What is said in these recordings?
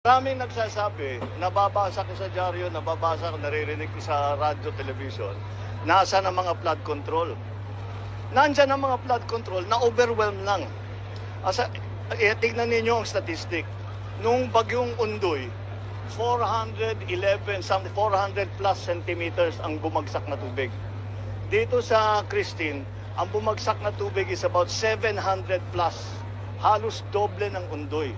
Maraming nagsasabi, nababasa ko sa dyaryo, nababasa ko, naririnig ko sa radyo, television, nasa ng mga flood control. Nandyan ang mga flood control na overwhelmed lang. Tignan ninyo ang statistic. Nung bagyong Undoy, 411, 400 plus centimeters ang bumagsak na tubig. Dito sa Christine, ang bumagsak na tubig is about 700 plus. Halos doble ng Undoy.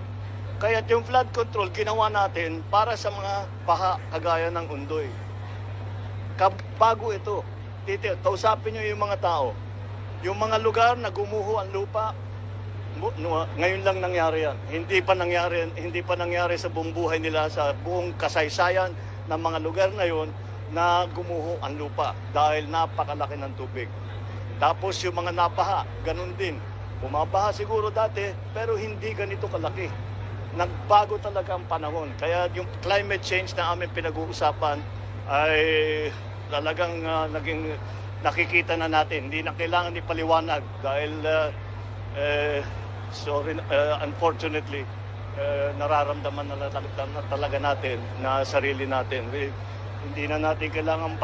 Kaya yung flood control, ginawa natin para sa mga baha kagaya ng Undoy. Bago ito, kausapin nyo yung mga tao. Yung mga lugar na gumuho ang lupa, ngayon lang nangyari yan. Hindi pa nangyari sa buong buhay nila, sa buong kasaysayan ng mga lugar na yon na gumuho ang lupa dahil napakalaki ng tubig. Tapos yung mga nabaha, ganun din. Bumabaha siguro dati, pero hindi ganito kalaki. Nagbago talaga ang panahon. Kaya yung climate change na aming pinag-uusapan ay talagang naging nakikita na natin. Hindi na kailangan ipaliwanag dahil unfortunately nararamdaman na talaga natin na sarili natin. Hindi na natin kailangan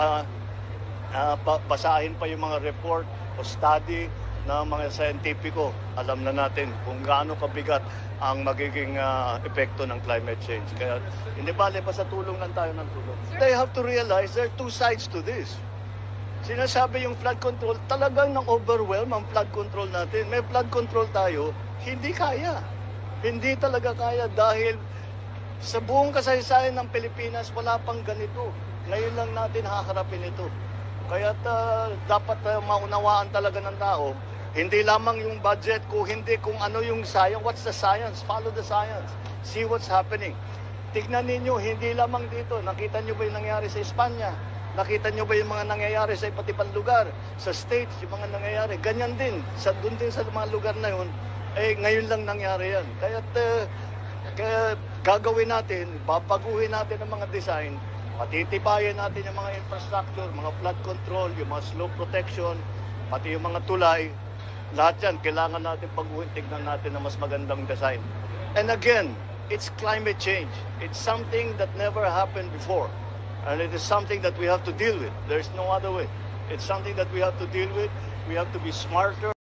basahin pa yung mga report o study na mga scientifico. Alam na natin kung gaano kabigat ang magiging epekto ng climate change. Kaya hindi bale pa sa tulong lang tayo ng tulong. They have to realize there are two sides to this. Sinasabi yung flood control, talagang nang-overwhelm ang flood control natin. May flood control tayo, hindi kaya. Hindi talaga kaya dahil sa buong kasaysayan ng Pilipinas, wala pang ganito. Ngayon lang natin haharapin ito. Kaya dapat maunawaan talaga ng tao, hindi lamang yung budget, kung ano yung science. What's the science? Follow the science. See what's happening. Tignan ninyo, hindi lamang dito. Nakita nyo ba yung nangyari sa Espanya? Nakita nyo ba yung mga nangyayari sa iba't ibang lugar? Sa States, yung mga nangyayari. Ganyan din. Doon din sa mga lugar na yun, ngayon lang nangyari yan. Kaya gagawin natin, babaguhin natin ang mga design, patitibayan natin yung mga infrastructure, mga flood control, yung mga slope protection, pati yung mga tulay. Lahat yan, kailangan natin baguhin, tignan natin na mas magandang design. And again, it's climate change. It's something that never happened before. And it is something that we have to deal with. There's no other way. It's something that we have to deal with. We have to be smarter.